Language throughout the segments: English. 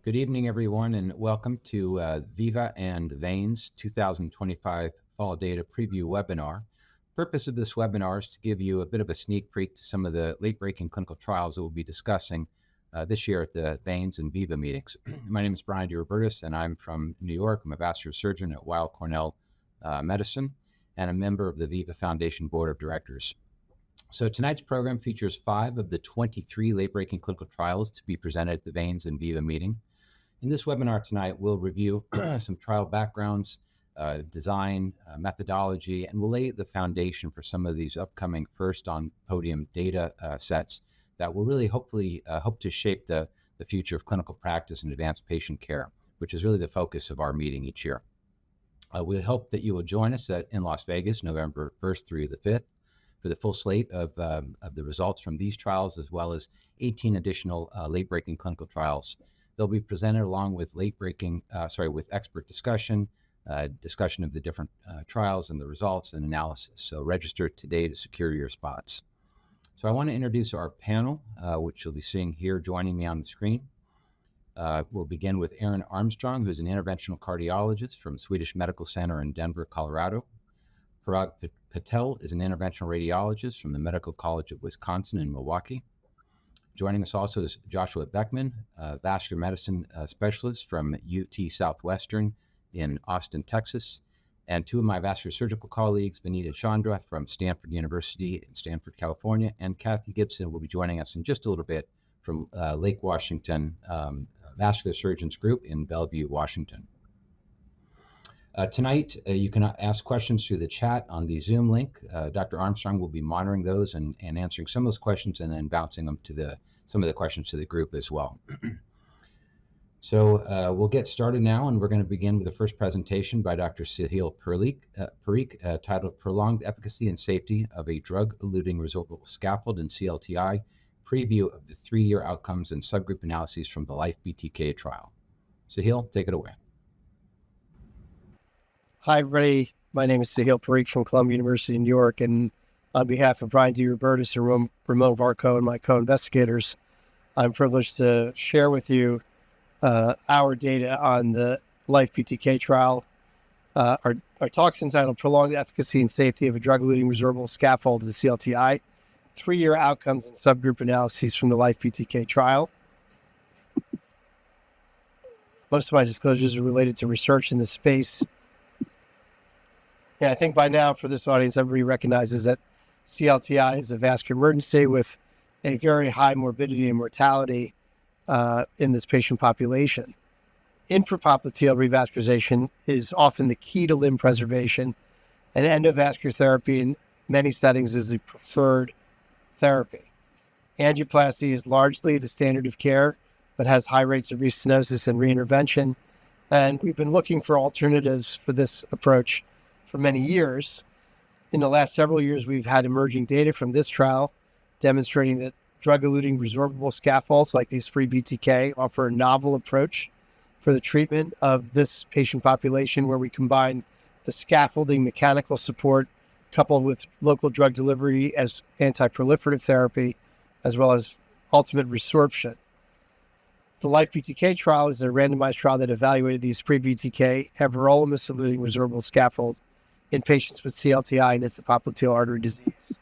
Good evening, everyone, and welcome to VIVA and the VEINS 2025 Fall Data Preview webinar. The purpose of this webinar is to give you a bit of a sneak peek to some of the late-breaking clinical trials that we'll be discussing this year at the VEINS and VIVA meetings. My name is Brian DeRubertis, and I'm from New York. I'm a vascular surgeon at Weill Cornell Medicine and a member of the VIVA Foundation Board of Directors. So tonight's program features 5 of the 23 late-breaking clinical trials to be presented at the VEINS and VIVA meeting. In this webinar tonight, we'll review some trial backgrounds, design, methodology, and we'll lay the foundation for some of these upcoming first on podium data sets that will really hopefully hope to shape the future of clinical practice and advanced patient care, which is really the focus of our meeting each year. We hope that you will join us in Las Vegas, November 1st through the 5th, for the full slate of the results from these trials, as well as 18 additional late-breaking clinical trials. They'll be presented along with with expert discussion, discussion of the different trials and the results and analysis. So register today to secure your spots. So I want to introduce our panel, which you'll be seeing here joining me on the screen. We'll begin with Ehrin Armstrong, who's an interventional cardiologist from Swedish Medical Center in Denver, Colorado. Parag Patel is an interventional radiologist from the Medical College of Wisconsin in Milwaukee. Joining us also is Joshua Beckman, a vascular medicine specialist from UT Southwestern in Austin, Texas. And 2 of my vascular surgical colleagues, Venita and Chandra from Stanford University in Stanford, California, and Kathleen Gibson will be joining us in just a little bit from Lake Washington Vascular Surgeons Group in Bellevue, Washington. Tonight, you can ask questions through the chat on the Zoom link. Dr. Armstrong will be monitoring those and answering some of those questions and then bouncing them to some of the questions to the group as well. So we'll get started now, and we're going to begin with the first presentation by Dr. Sahil Parikh, titled Prolonged Efficacy and Safety of a Drug-Eluting Resorbable Scaffold in CLTI, Preview of the 3-Year Outcomes and Subgroup Analyses from the LIFE-BTK Trial. Sahil, take it away. Hi, everybody. My name is Sahil Parikh from Columbia University in New York, and on behalf of Brian DeRubertis and Ramon Varco and my co-investigators, I'm privileged to share with you our data on the LIFE-BTK trial. Our talk's entitled Prolonged Efficacy and Safety of a Drug-Eluting Resorbable Scaffold in CLTI, 3-Year Outcomes and Subgroup Analyses from the LIFE-BTK trial. Most of my disclosures are related to research in this space. Yeah, I think by now for this audience, everybody recognizes that CLTI is a vascular emergency with a very high morbidity and mortality in this patient population. Infrapopliteal revascularization is often the key to limb preservation, and endovascular therapy in many settings is the preferred therapy. Angioplasty is largely the standard of care, but has high rates of restenosis and reintervention, and we've been looking for alternatives for this approach for many years. In the last several years, we've had emerging data from this trial demonstrating that drug-eluting resorbable scaffolds like these free BTK offer a novel approach for the treatment of this patient population, where we combine the scaffolding mechanical support coupled with local drug delivery as anti-proliferative therapy, as well as ultimate resorption. The LIFE-BTK trial is a randomized trial that evaluated these pre-BTK everolimus-eluting resorbable scaffold in patients with CLTI and infrapopliteal artery disease.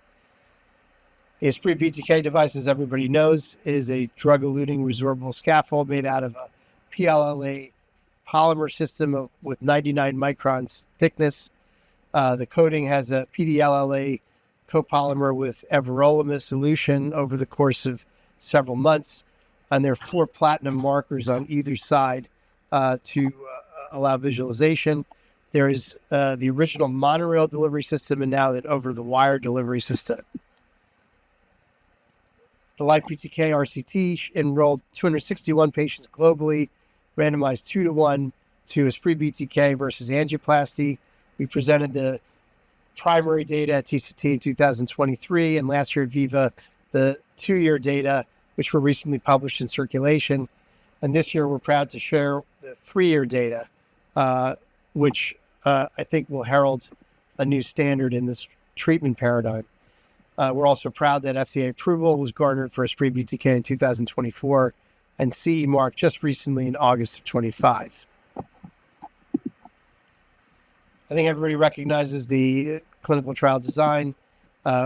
The Esprit BTK device, as everybody knows, is a drug-eluting resorbable scaffold made out of a PLLA polymer system with 99 microns thickness. The coating has a PDLLA copolymer with everolimus solution over the course of several months, and there are 4 platinum markers on either side to allow visualization. There is the original monorail delivery system and now an over-the-wire delivery system. The LIFE-BTK RCT enrolled 261 patients globally, randomized 2-to-1 to Esprit BTK versus angioplasty. We presented the primary data at TCT in 2023, and last year at VIVA, the 2-year data, which were recently published in Circulation. And this year, we're proud to share the 3-year data, which I think will herald a new standard in this treatment paradigm. We're also proud that FDA approval was garnered for Esprit BTK in 2024, and CE mark just recently in August of 25. I think everybody recognizes the clinical trial design.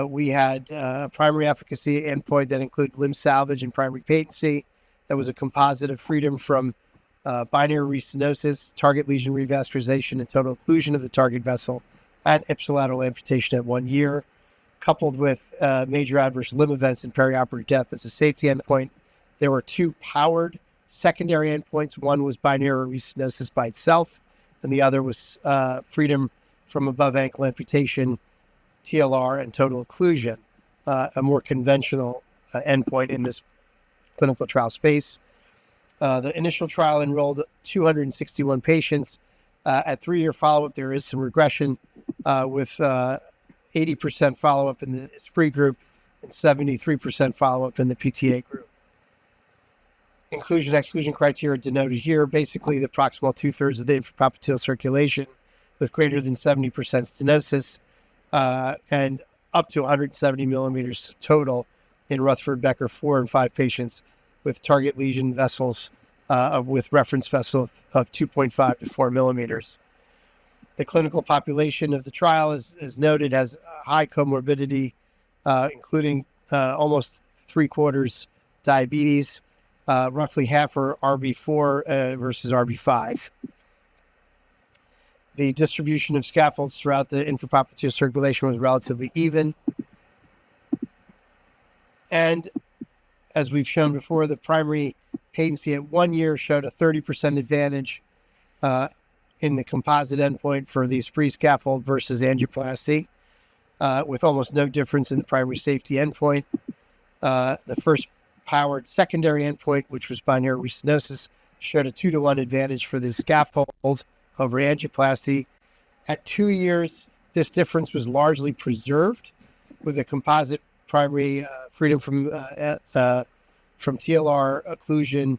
We had primary efficacy endpoint that included limb salvage and primary patency. That was a composite of freedom from binary restenosis, target lesion revascularization, and total occlusion of the target vessel, and ipsilateral amputation at 1 year, coupled with major adverse limb events and perioperative death as a safety endpoint. There were 2 powered secondary endpoints. One was binary restenosis by itself, and the other was freedom from above ankle amputation, TLR, and total occlusion, a more conventional endpoint in this clinical trial space. The initial trial enrolled 261 patients. At 3-year follow-up, there is some regression with 80% follow-up in the SPRE group and 73% follow-up in the PTA group. Inclusion-exclusion criteria denoted here, basically the proximal 2/3 of the infrapopliteal circulation with greater than 70% stenosis and up to 170 millimeters total in Rutherford Becker 4 and 5 patients with target lesion vessels with reference vessel of 2.5 to 4 millimeters. The clinical population of the trial is noted as high comorbidity, including almost 3/4 diabetes, roughly half are RB4 versus RB5. The distribution of scaffolds throughout the infrapopliteal circulation was relatively even. And as we've shown before, the primary patency at 1 year showed a 30% advantage in the composite endpoint for the SPRE scaffold versus angioplasty, with almost no difference in the primary safety endpoint. The first powered secondary endpoint, which was binary restenosis, showed a 2-to-1 advantage for the scaffold over angioplasty. At 2 years, this difference was largely preserved with a composite primary freedom from TLR occlusion,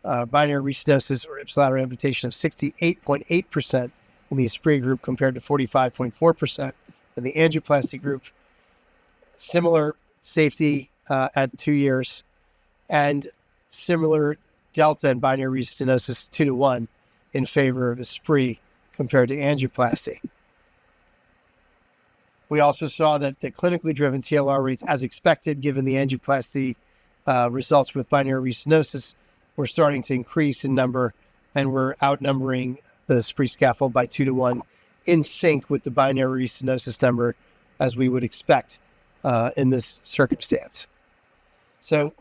binary restenosis, or ipsilateral amputation of 68.8% in the SPRE group compared to 45.4% in the angioplasty group. Similar safety at 2 years, and similar delta in binary restenosis 2-to-1 in favor of the SPRE compared to angioplasty. We also saw that the clinically driven TLR rates, as expected, given the angioplasty results with binary restenosis, were starting to increase in number, and were outnumbering the SPRE scaffold by 2-to-1, in sync with the binary restenosis number, as we would expect in this circumstance. So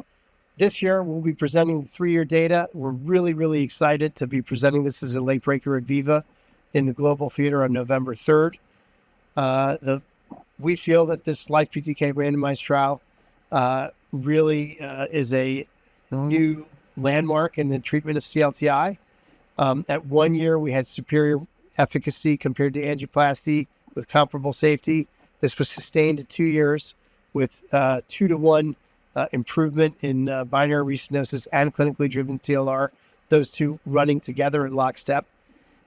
this year, we'll be presenting 3-year data. We're really, really excited to be presenting this as a late breaker at VIVA in the Global Theater on November 3rd. We feel that this LIFE-BTK randomized trial really is a new landmark in the treatment of CLTI. At 1 year, we had superior efficacy compared to angioplasty with comparable safety. This was sustained at 2 years with 2-to-1 improvement in binary restenosis and clinically driven TLR, those two running together in lockstep.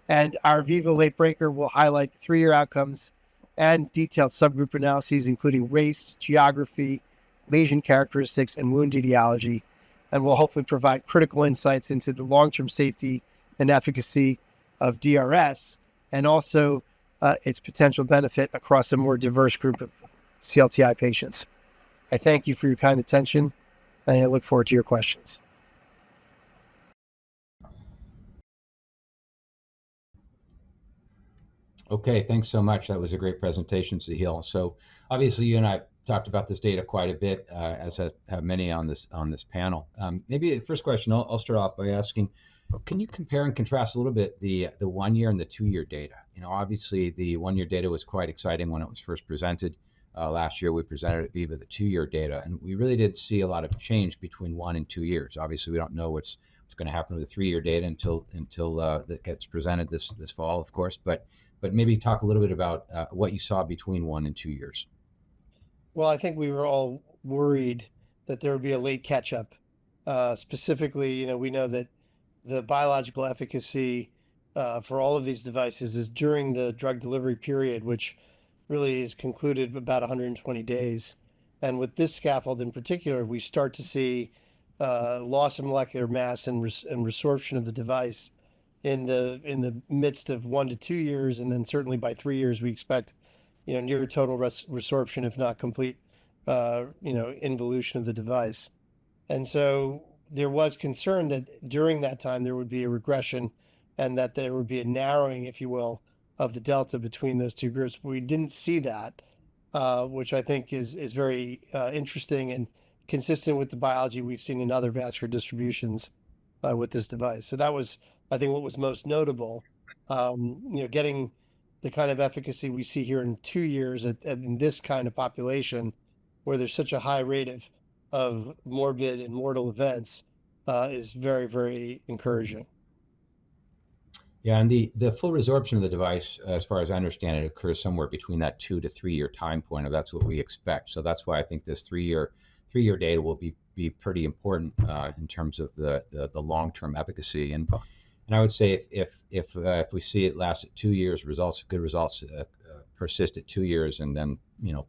And our VIVA late breaker will highlight the 3-year outcomes and detailed subgroup analyses, including race, geography, lesion characteristics, and wound etiology, and will hopefully provide critical insights into the long-term safety and efficacy of DRS, and also its potential benefit across a more diverse group of CLTI patients. I thank you for your kind attention, and I look forward to your questions. Okay, thanks so much. That was a great presentation, Sahil. So obviously you and I talked about this data quite a bit, as have many on this panel. Maybe the first question, I'll start off by asking, can you compare and contrast a little bit the 1 year and the 2-year data? You know, obviously the 1-year data was quite exciting when it was first presented. Last year we presented at VIVA the 2-year data, and we really did see a lot of change between 1 and 2 years. Obviously, we don't know what's going to happen with the 3-year data until that gets presented this fall, of course. But maybe talk a little bit about what you saw between 1 and 2 years. Well, I think we were all worried that there would be a late catch-up. Specifically, we know that the biological efficacy for all of these devices is during the drug delivery period, which really is concluded about 120 days. And with this scaffold in particular, we start to see loss of molecular mass and resorption of the device in the midst of 1 to 2 years, and then certainly by 3 years we expect, near total resorption, if not complete, involution of the device. And so there was concern that during that time there would be a regression, and that there would be a narrowing, if you will, of the delta between those two groups. But we didn't see that, which I think is very interesting and consistent with the biology we've seen in other vascular distributions with this device. So that was, I think, what was most notable. Getting the kind of efficacy we see here in 2 years in this kind of population, where there's such a high rate of morbid and mortal events, is very, very encouraging. Yeah, and the full resorption of the device, as far as I understand it, occurs somewhere between that 2 to 3 year time point, and that's what we expect. So that's why I think this three-year data will be pretty important in terms of the long-term efficacy. And I would say if we see it last at 2 years, good results persist at 2 years, and then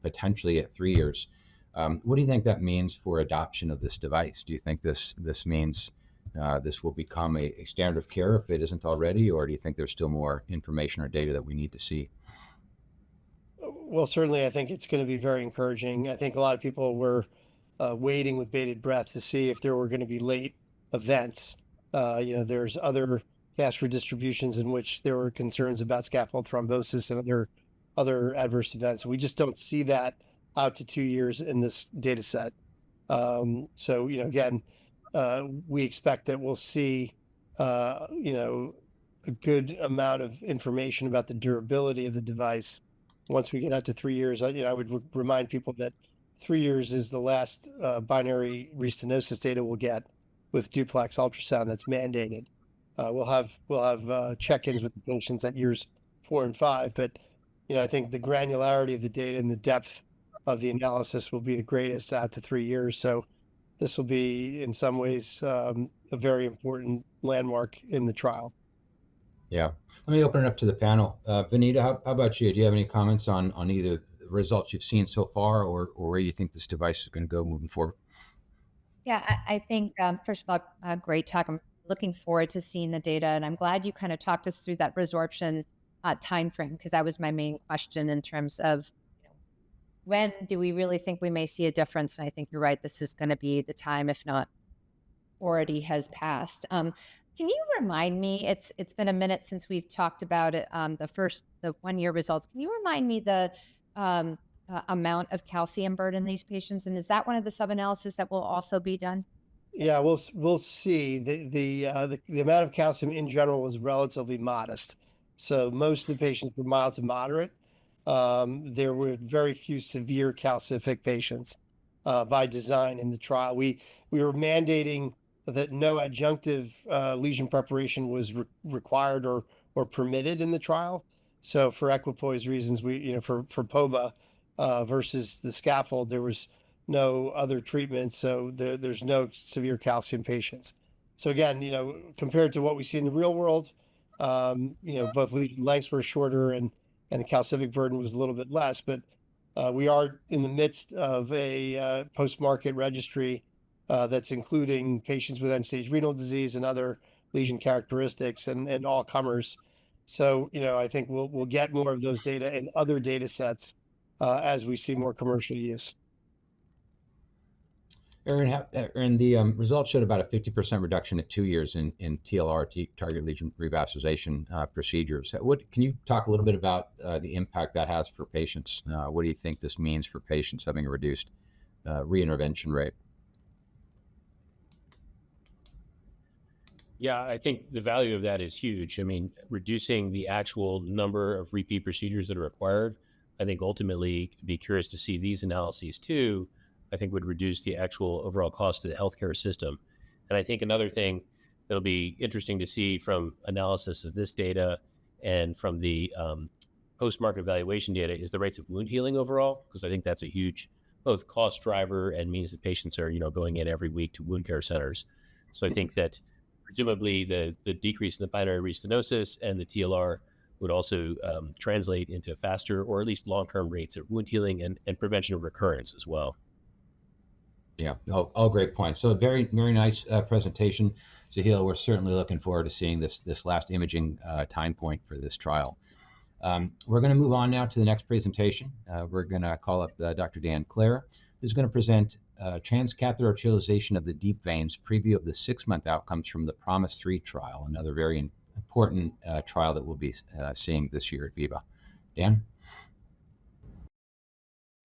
potentially at 3 years. What do you think that means for adoption of this device? Do you think this means this will become a standard of care if it isn't already, or do you think there's still more information or data that we need to see? Well, certainly I think it's going to be very encouraging. I think a lot of people were waiting with bated breath to see if there were going to be late events. There's other vascular distributions in which there were concerns about scaffold thrombosis and other adverse events. We just don't see that out to 2 years in this data set. So, again, we expect that we'll see, a good amount of information about the durability of the device once we get out to 3 years. I would remind people that 3 years is the last binary restenosis data we'll get with duplex ultrasound that's mandated. We'll have check-ins with the patients at years 4 and 5, but I think the granularity of the data and the depth of the analysis will be the greatest out to 3 years. So this will be, in some ways, a very important landmark in the trial. Yeah. Let me open it up to the panel. Venita, how about you? Do you have any comments on either the results you've seen so far, or where you think this device is going to go moving forward? Yeah, I think, first of all, great talk. I'm looking forward to seeing the data, and I'm glad you kind of talked us through that resorption timeframe, because that was my main question in terms of when do we really think we may see a difference. And I think you're right, this is going to be the time, if not already has passed. Can you remind me, it's been a minute since we've talked about it, the 1 year results. Can you remind me the amount of calcium burden in these patients? And is that one of the sub-analysis that will also be done? Yeah, we'll see. The amount of calcium in general was relatively modest. So most of the patients were mild to moderate. There were very few severe calcific patients by design in the trial. We were mandating that no adjunctive lesion preparation was required or permitted in the trial. So for equipoise reasons, for POBA versus the scaffold, there was no other treatment. So there's no severe calcium patients. So again, compared to what we see in the real world, both lesion lengths were shorter and the calcific burden was a little bit less, but we are in the midst of a post-market registry that's including patients with end-stage renal disease and other lesion characteristics and all comers. So, I think we'll get more of those data and other data sets as we see more commercial use. Ehrin, the results showed about a 50% reduction at 2 years in TLR, target lesion revascularization procedures. Can you talk a little bit about the impact that has for patients? What do you think this means for patients having a reduced reintervention rate? Yeah, I think the value of that is huge. I mean, reducing the actual number of repeat procedures that are required, I think ultimately, be curious to see these analyses too, I think would reduce the actual overall cost of the healthcare system. And I think another thing that'll be interesting to see from analysis of this data and from the post-market evaluation data is the rates of wound healing overall, because I think that's a huge both cost driver and means that patients are, going in every week to wound care centers. So I think that presumably the decrease in the binary restenosis and the TLR would also translate into faster or at least long-term rates of wound healing and prevention of recurrence as well. Yeah, all great points. So very, very nice presentation, Sahil. We're certainly looking forward to seeing this last imaging time point for this trial. We're going to move on now to the next presentation. We're going to call up Dr. Dan Clair, who's going to present transcatheter arterialization of the deep veins, preview of the 6-month outcomes from the PROMISE 3 trial, another very important trial that we'll be seeing this year at VIVA. Dan?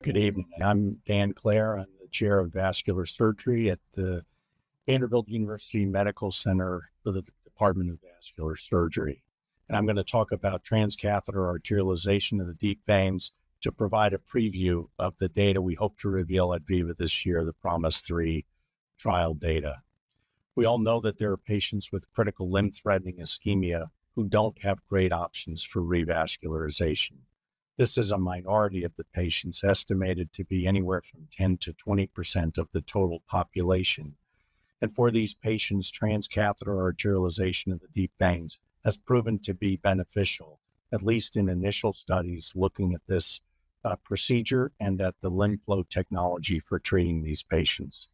Good evening. I'm Dan Clair. I'm the chair of vascular surgery at the Vanderbilt University Medical Center for the Department of Vascular Surgery. And I'm going to talk about transcatheter arterialization of the deep veins to provide a preview of the data we hope to reveal at VIVA this year, the PROMISE 3 trial data. We all know that there are patients with critical limb-threatening ischemia who don't have great options for revascularization. This is a minority of the patients, estimated to be anywhere from 10 to 20% of the total population. And for these patients, transcatheter arterialization of the deep veins has proven to be beneficial, at least in initial studies looking at this procedure and at the LimFlow technology for treating these patients.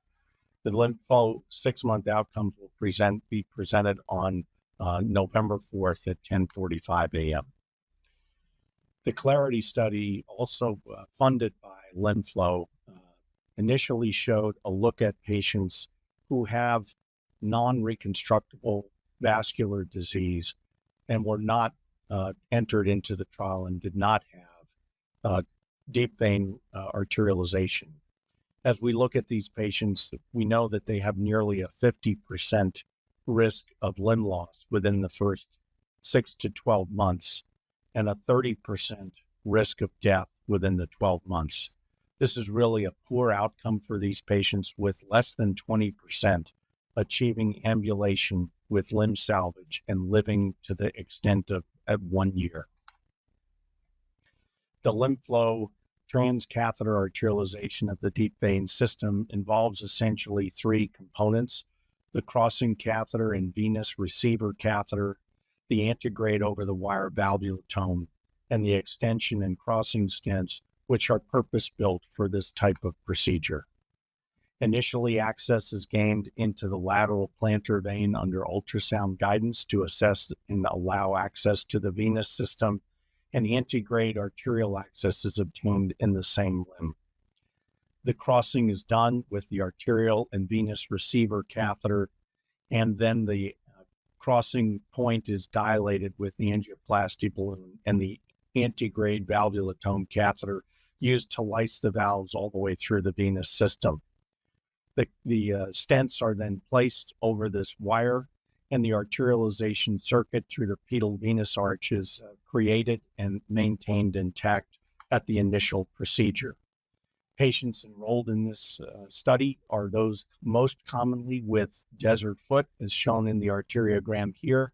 The LimFlow 6-month outcomes will be presented on November 4th at 10:45 a.m. The Clarity study, also funded by LimFlow, initially showed a look at patients who have non-reconstructable vascular disease and were not entered into the trial and did not have deep vein arterialization. As we look at these patients, we know that they have nearly a 50% risk of limb loss within the first 6 to 12 months and a 30% risk of death within the 12 months. This is really a poor outcome for these patients, with less than 20% achieving ambulation with limb salvage and living to the extent of at 1 year. The LimFlow transcatheter arterialization of the deep vein system involves essentially 3 components: the crossing catheter and venous receiver catheter, the antegrade over the wire valvulotome, and the extension and crossing stents, which are purpose-built for this type of procedure. Initially, access is gained into the lateral plantar vein under ultrasound guidance to assess and allow access to the venous system, and antegrade arterial access is obtained in the same limb. The crossing is done with the arterial and venous receiver catheter, and then the crossing point is dilated with the angioplasty balloon and the antegrade valvulotome catheter used to lyse the valves all the way through the venous system. The stents are then placed over this wire, and the arterialization circuit through the pedal venous arch is created and maintained intact at the initial procedure. Patients enrolled in this study are those most commonly with desert foot, as shown in the arteriogram here.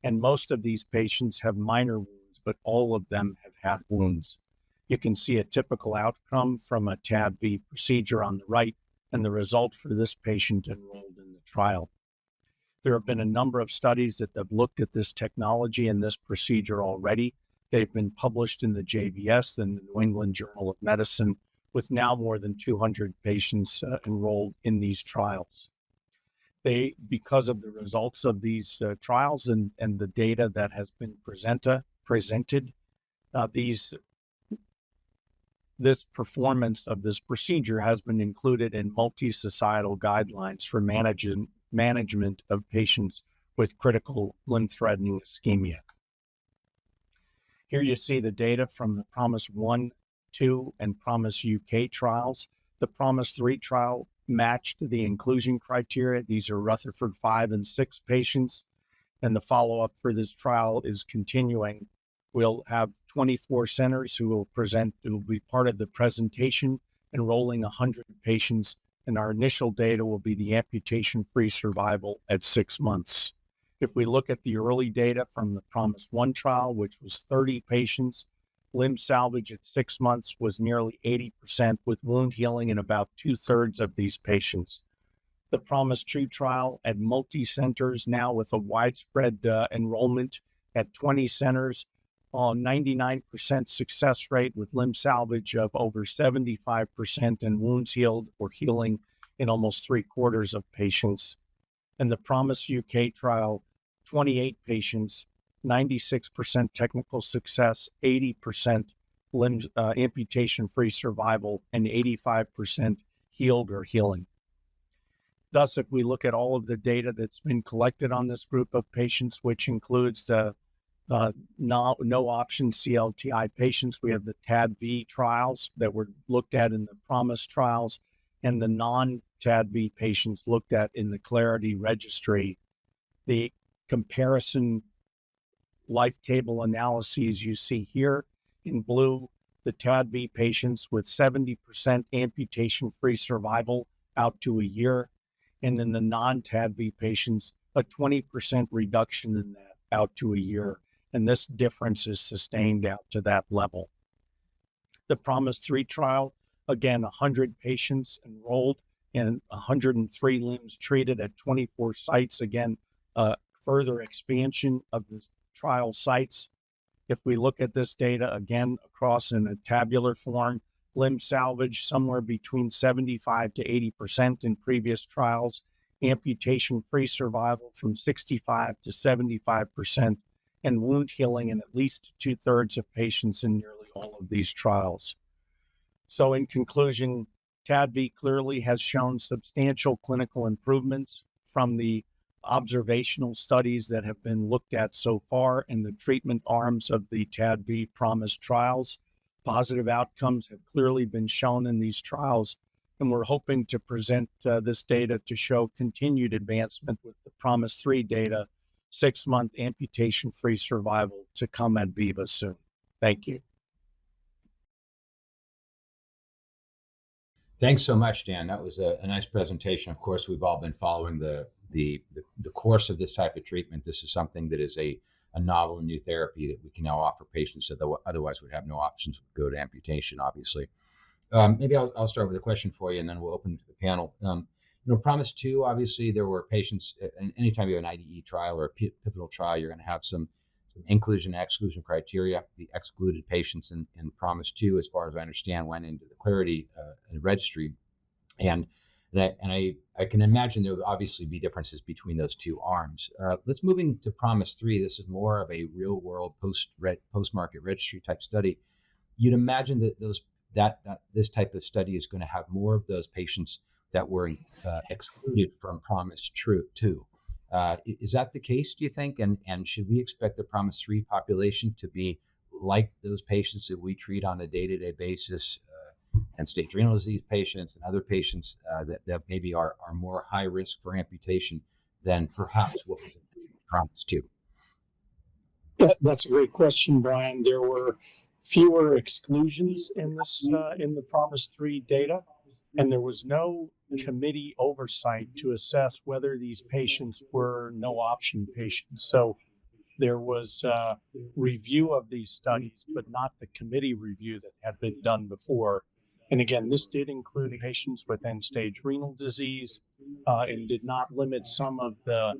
And most of these patients have minor wounds, but all of them have had wounds. You can see a typical outcome from a TAB-V procedure on the right, and the result for this patient enrolled in the trial. There have been a number of studies that have looked at this technology and this procedure already. They've been published in the JVS and the New England Journal of Medicine, with now more than 200 patients enrolled in these trials. Because of the results of these trials and the data that has been presented, this performance of this procedure has been included in multi-societal guidelines for management of patients with critical limb-threatening ischemia. Here you see the data from the PROMISE 1, 2, and PROMISE UK trials. The PROMISE 3 trial matched the inclusion criteria. These are Rutherford 5 and 6 patients, and the follow-up for this trial is continuing. We'll have 24 centers who will be part of the presentation, enrolling 100 patients, and our initial data will be the amputation-free survival at 6 months. If we look at the early data from the PROMISE 1 trial, which was 30 patients, limb salvage at 6 months was nearly 80%, with wound healing in about 2/3 of these patients. The PROMISE 2 trial at multi-centers now with a widespread enrollment at 20 centers, 99% success rate with limb salvage of over 75% and wounds healed or healing in almost 3/4 of patients. In the Promise UK trial, 28 patients, 96% technical success, 80% limb amputation-free survival, and 85% healed or healing. Thus, if we look at all of the data that's been collected on this group of patients, which includes the no option CLTI patients, we have the TAD-V trials that were looked at in the Promise trials, and the non-TAD-V patients looked at in the Clarity registry. The comparison life table analyses you see here in blue, the TAD-V patients with 70% amputation-free survival out to a year, and then the non-TAD-V patients, a 20% reduction in that out to a year. And this difference is sustained out to that level. The Promise 3 trial, again, 100 patients enrolled and 103 limbs treated at 24 sites. Again, further expansion of the trial sites. If we look at this data again across in a tabular form, limb salvage somewhere between 75 to 80% in previous trials, amputation-free survival from 65 to 75%, and wound healing in at least 2/3 of patients in nearly all of these trials. So in conclusion, TAD-V clearly has shown substantial clinical improvements from the observational studies that have been looked at so far in the treatment arms of the TAD-V Promise trials. Positive outcomes have clearly been shown in these trials, and we're hoping to present this data to show continued advancement with the Promise 3 data, 6-month amputation-free survival to come at VIVA soon. Thank you. Thanks so much, Dan. That was a nice presentation. Of course, we've all been following the course of this type of treatment. This is something that is a novel new therapy that we can now offer patients that otherwise would have no options to go to amputation, obviously. Maybe I'll start with a question for you, and then we'll open to the panel. Promise 2, obviously, there were patients, and anytime you have an IDE trial or a pivotal trial, you're going to have some inclusion and exclusion criteria. The excluded patients in Promise 2, as far as I understand, went into the Clarity registry. And I can imagine there would obviously be differences between those two arms. Let's move into Promise 3. This is more of a real-world post-market registry type study. You'd imagine that this type of study is going to have more of those patients that were excluded from Promise 2. Is that the case, do you think? And should we expect the Promise 3 population to be like those patients that we treat on a day-to-day basis, end-stage renal disease patients and other patients that maybe are more high risk for amputation than perhaps what was in Promise 2? That's a great question, Brian. There were fewer exclusions in the Promise 3 data, and there was no committee oversight to assess whether these patients were no option patients. So there was review of these studies, but not the committee review that had been done before. And again, this did include patients with end-stage renal disease and did not limit some of the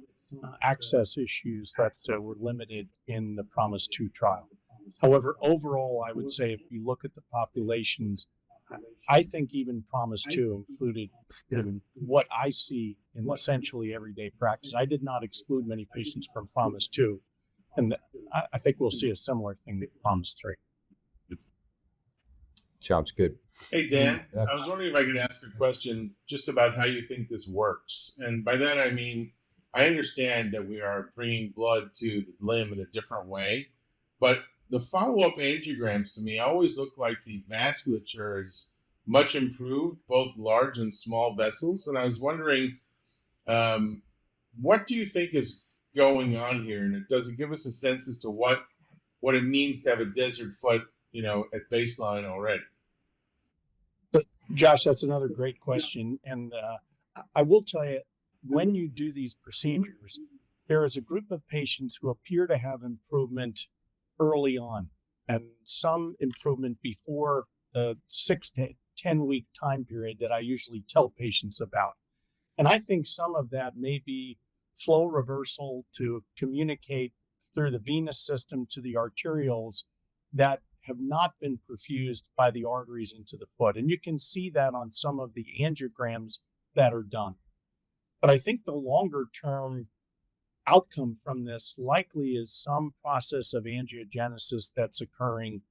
access issues that were limited in the Promise 2 trial. However, overall, I would say if you look at the populations, I think even Promise 2 included what I see in essentially everyday practice. I did not exclude many patients from Promise 2, and I think we'll see a similar thing in Promise 3. Sounds good. Hey, Dan, I was wondering if I could ask a question just about how you think this works. And by that, I mean, I understand that we are bringing blood to the limb in a different way, but the follow-up angiograms to me always look like the vasculature is much improved, both large and small vessels. And I was wondering, what do you think is going on here? And does it give us a sense as to what it means to have a desert foot, at baseline already? But Josh, that's another great question. And I will tell you, when you do these procedures, there is a group of patients who appear to have improvement early on and some improvement before the 6 to 10 week time period that I usually tell patients about. And I think some of that may be flow reversal to communicate through the venous system to the arterioles that have not been perfused by the arteries into the foot. And you can see that on some of the angiograms that are done. But I think the longer term outcome from this likely is some process of angiogenesis that's occurring.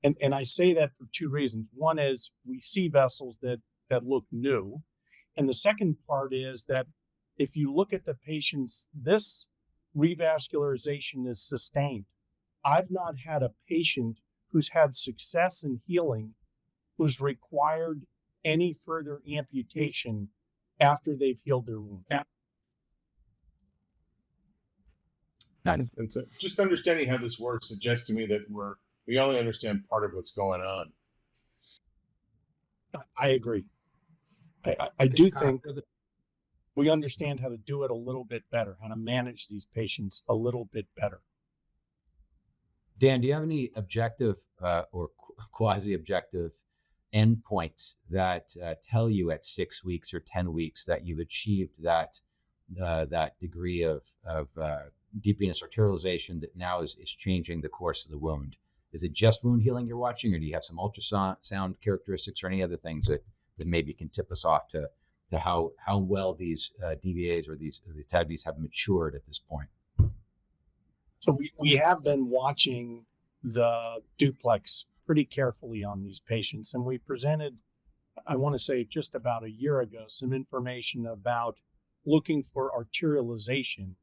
And I say that for two reasons. One is we see vessels that look new. And the second part is that if you look at the patients, this revascularization is sustained. I've not had a patient who's had success in healing who's required any further amputation after they've healed their wound. And so just understanding how this works suggests to me that we only understand part of what's going on. I agree. I do think we understand how to do it a little bit better, how to manage these patients a little bit better. Dan, do you have any objective or quasi-objective endpoints that tell you at 6 weeks or 10 weeks that you've achieved that degree of deep venous arterialization that now is changing the course of the wound? Is it just wound healing you're watching, or do you have some ultrasound characteristics or any other things that maybe can tip us off to how well these DVAs or these TADVs have matured at this point? So we have been watching the duplex pretty carefully on these patients, and we presented, I want to say just about a year ago, some information about looking for arterialization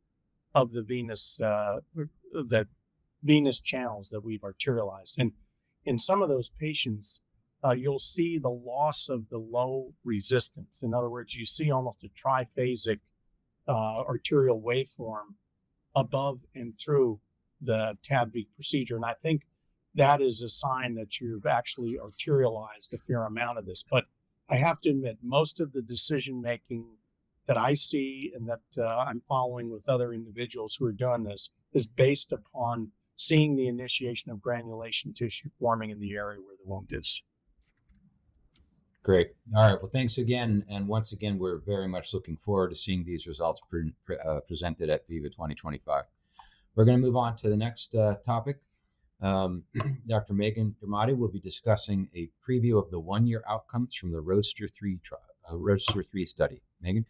of the venous channels that we've arterialized. And in some of those patients, you'll see the loss of the low resistance. In other words, you see almost a triphasic arterial waveform above and through the TADV procedure. And I think that is a sign that you've actually arterialized a fair amount of this. But I have to admit, most of the decision making that I see and that I'm following with other individuals who are doing this is based upon seeing the initiation of granulation tissue forming in the area where the wound is. Great. All right. Well, thanks again. And once again, we're very much looking forward to seeing these results presented at VIVA 2025. We're going to move on to the next topic. Dr. Meghan Dermody will be discussing a preview of the one-year outcomes from the ROADSTER 3 trial, ROADSTER 3 study. Meghan?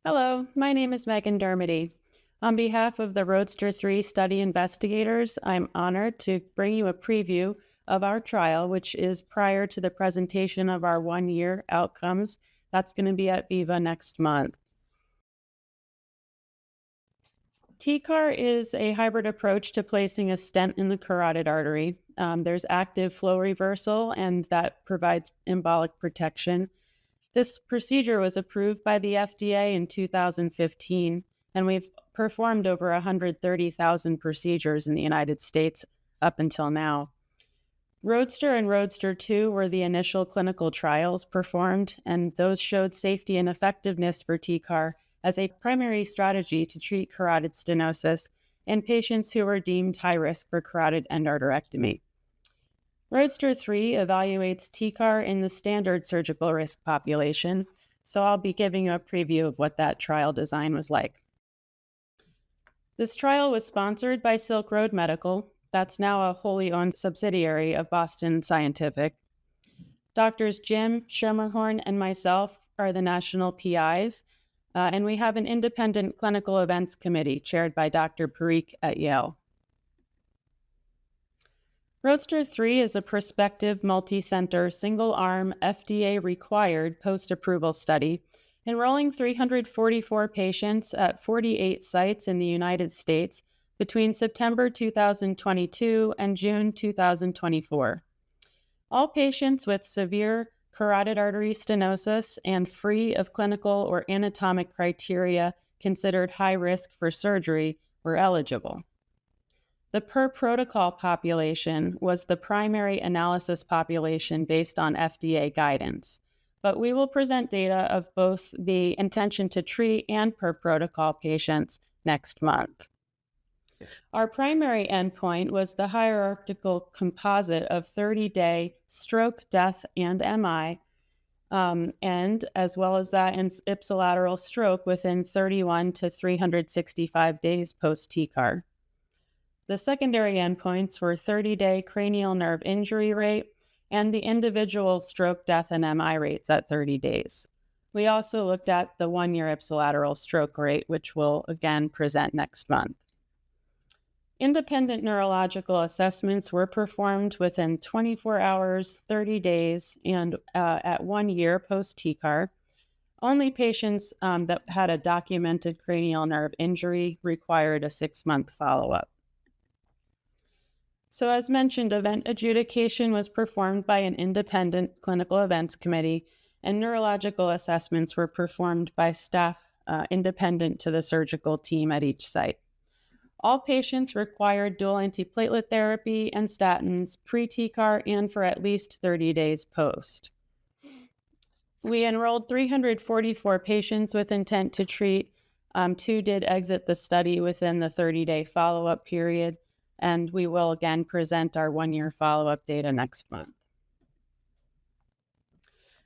Hello, my name is Meghan Dermody. On behalf of the ROADSTER 3 study investigators, I'm honored to bring you a preview of our trial, which is prior to the presentation of our one-year outcomes. That's going to be at VIVA next month. TCAR is a hybrid approach to placing a stent in the carotid artery. There's active flow reversal, and that provides embolic protection. This procedure was approved by the FDA in 2015, and we've performed over 130,000 procedures in the United States up until now. ROADSTER and ROADSTER 2 were the initial clinical trials performed, and those showed safety and effectiveness for TCAR as a primary strategy to treat carotid stenosis in patients who were deemed high risk for carotid endarterectomy. ROADSTER 3 evaluates TCAR in the standard surgical risk population, so I'll be giving you a preview of what that trial design was like. This trial was sponsored by Silk Road Medical. That's now a wholly owned subsidiary of Boston Scientific. Doctors Jim Schermerhorn and myself are the national PIs, and we have an independent clinical events committee chaired by Dr. Parikh at Yale. ROADSTER 3 is a prospective, multi-center, single-arm, FDA-required post-approval study enrolling 344 patients at 48 sites in the United States between September 2022 and June 2024. All patients with severe carotid artery stenosis and free of clinical or anatomic criteria considered high risk for surgery were eligible. The per-protocol population was the primary analysis population based on FDA guidance, but we will present data of both the intention to treat and per-protocol patients next month. Our primary endpoint was the hierarchical composite of 30-day stroke, death, and MI, and as well as that in ipsilateral stroke within 31 to 365 days post-TCAR. The secondary endpoints were 30-day cranial nerve injury rate and the individual stroke, death, and MI rates at 30 days. We also looked at the 1-year ipsilateral stroke rate, which we'll again present next month. Independent neurological assessments were performed within 24 hours, 30 days, and at 1 year post-TCAR. Only patients that had a documented cranial nerve injury required a 6-month follow-up. So as mentioned, event adjudication was performed by an independent clinical events committee, and neurological assessments were performed by staff independent to the surgical team at each site. All patients required dual antiplatelet therapy and statins pre-TCAR and for at least 30 days post. We enrolled 344 patients with intent to treat. 2 did exit the study within the 30-day follow-up period, and we will again present our 1-year follow-up data next month.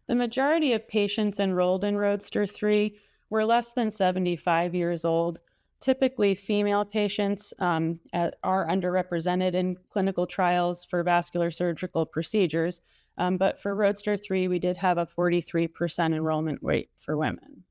The majority of patients enrolled in ROADSTER 3 were less than 75 years old. Typically, female patients are underrepresented in clinical trials for vascular surgical procedures, but for ROADSTER 3, we did have a 43% enrollment rate for women.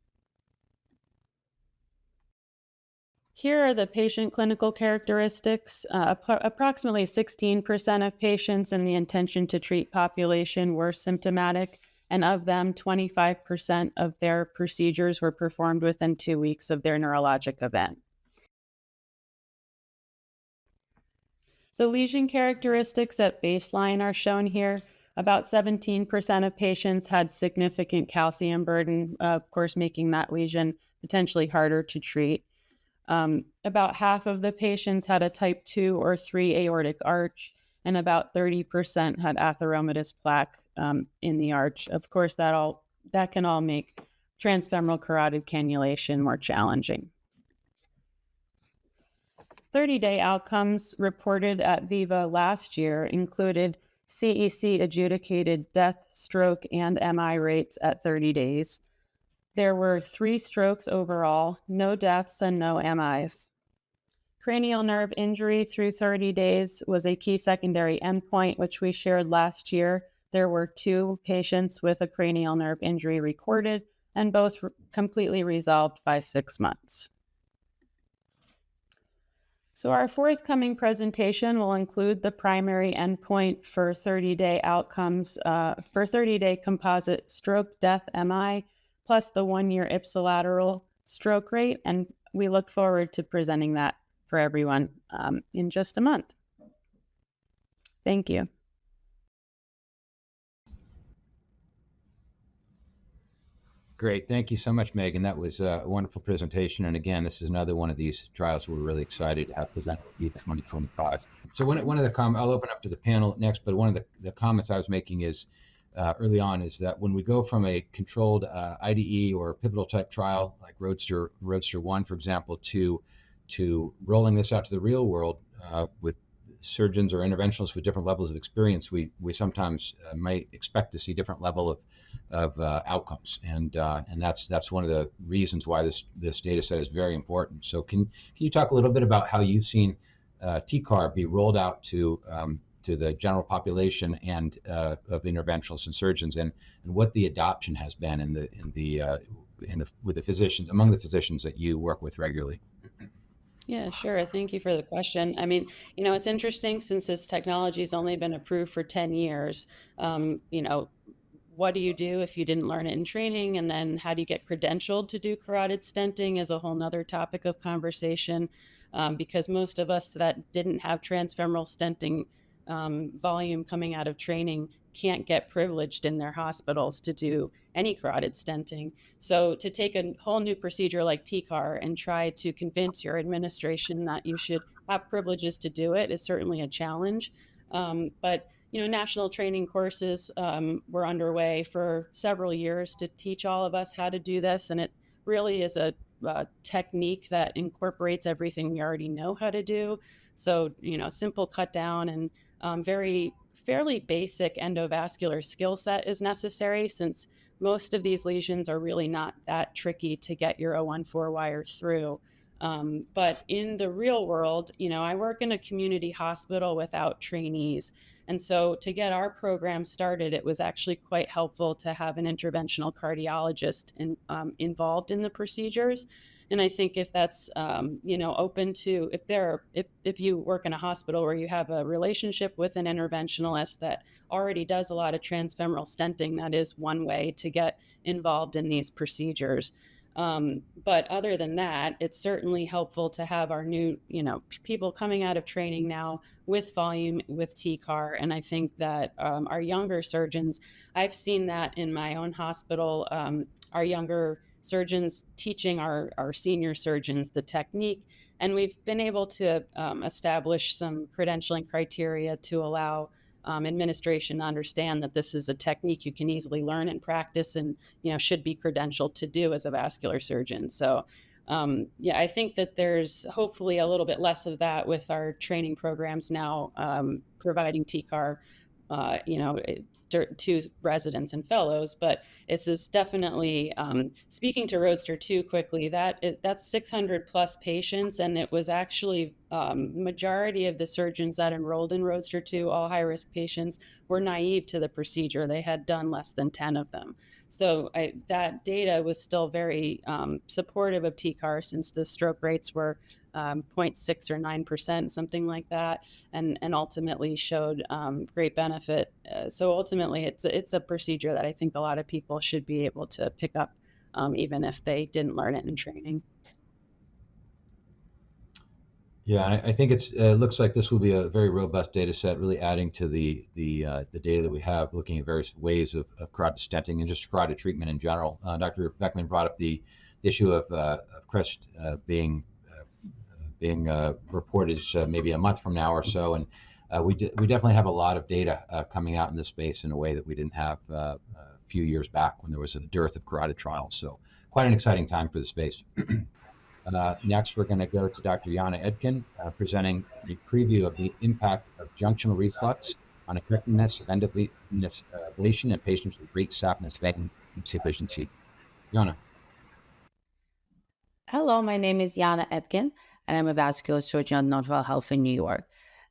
Here are the patient clinical characteristics. Approximately 16% of patients in the intention to treat population were symptomatic, and of them, 25% of their procedures were performed within 2 weeks of their neurologic event. The lesion characteristics at baseline are shown here. About 17% of patients had significant calcium burden, of course, making that lesion potentially harder to treat. About half of the patients had a type 2 or 3 aortic arch, and about 30% had atheromatous plaque in the arch. Of course, that can all make transfemoral carotid cannulation more challenging. 30-day outcomes reported at VIVA last year included CEC adjudicated death, stroke, and MI rates at 30 days. There were 3 strokes overall, no deaths, and no MIs. Cranial nerve injury through 30 days was a key secondary endpoint, which we shared last year. There were 2 patients with a cranial nerve injury recorded, and both completely resolved by 6 months. So our forthcoming presentation will include the primary endpoint for 30-day outcomes, for 30-day composite stroke, death, MI, plus the 1-year ipsilateral stroke rate, and we look forward to presenting that for everyone in just a month. Thank you. Great. Thank you so much, Meghan. That was a wonderful presentation. And again, this is another one of these trials we're really excited to have presented in 2025. So one of the comments, I'll open up to the panel next, but one of the comments I was making is early on is that when we go from a controlled IDE or pivotal type trial like ROADSTER 1, for example, to rolling this out to the real world with surgeons or interventionalists with different levels of experience, we sometimes might expect to see different level of outcomes, and that's one of the reasons why this data set is very important. So can you talk a little bit about how you've seen TCAR be rolled out to the general population and of interventionalists and surgeons, and what the adoption has been with the physicians, among the physicians that you work with regularly? Yeah, sure. Thank you for the question. I mean, it's interesting since this technology has only been approved for 10 years. What do you do if you didn't learn it in training? And then how do you get credentialed to do carotid stenting is a whole nother topic of conversation, because most of us that didn't have transfemoral stenting volume coming out of training can't get privileged in their hospitals to do any carotid stenting. So to take a whole new procedure like TCAR and try to convince your administration that you should have privileges to do it is certainly a challenge. But national training courses were underway for several years to teach all of us how to do this, and it really is a technique that incorporates everything we already know how to do. So simple cut down and fairly basic endovascular skill set is necessary, since most of these lesions are really not that tricky to get your 014 wires through. But in the real world, I work in a community hospital without trainees. And so to get our program started, it was actually quite helpful to have an interventional cardiologist involved in the procedures. And I think if that's, open to, if you work in a hospital where you have a relationship with an interventionalist that already does a lot of transfemoral stenting, that is one way to get involved in these procedures. But other than that, it's certainly helpful to have our new, people coming out of training now with volume, with TCAR. And I think that our younger surgeons, I've seen that in my own hospital, our younger surgeons teaching our senior surgeons the technique. And we've been able to establish some credentialing criteria to allow administration to understand that this is a technique you can easily learn and practice and, should be credentialed to do as a vascular surgeon. So, I think that there's hopefully a little bit less of that with our training programs now, providing TCAR, to residents and fellows, but it's definitely speaking to Roadster 2 quickly, that's 600 plus patients, and it was actually majority of the surgeons that enrolled in Roadster 2, all high risk patients, were naive to the procedure. They had done less than 10 of them. So that data was still very supportive of TCAR, since the stroke rates were 0.6 or 9%, something like that, and ultimately showed great benefit. So ultimately, it's a procedure that I think a lot of people should be able to pick up, even if they didn't learn it in training. Yeah, I think it looks like this will be a very robust data set, really adding to the data that we have, looking at various ways of carotid stenting and just carotid treatment in general. Dr. Beckman brought up the issue of CREST being reported maybe a month from now or so, and we definitely have a lot of data coming out in this space in a way that we didn't have a few years back when there was a dearth of carotid trials. So quite an exciting time for the space. Next, we're going to go to Dr. Yana Etkin, presenting a preview of the impact of junctional reflux on effectiveness of endovenous ablation in patients with great saphenous vein insufficiency. Yana. Hello, my name is Yana Etkin, and I'm a vascular surgeon at Northwell Health in New York.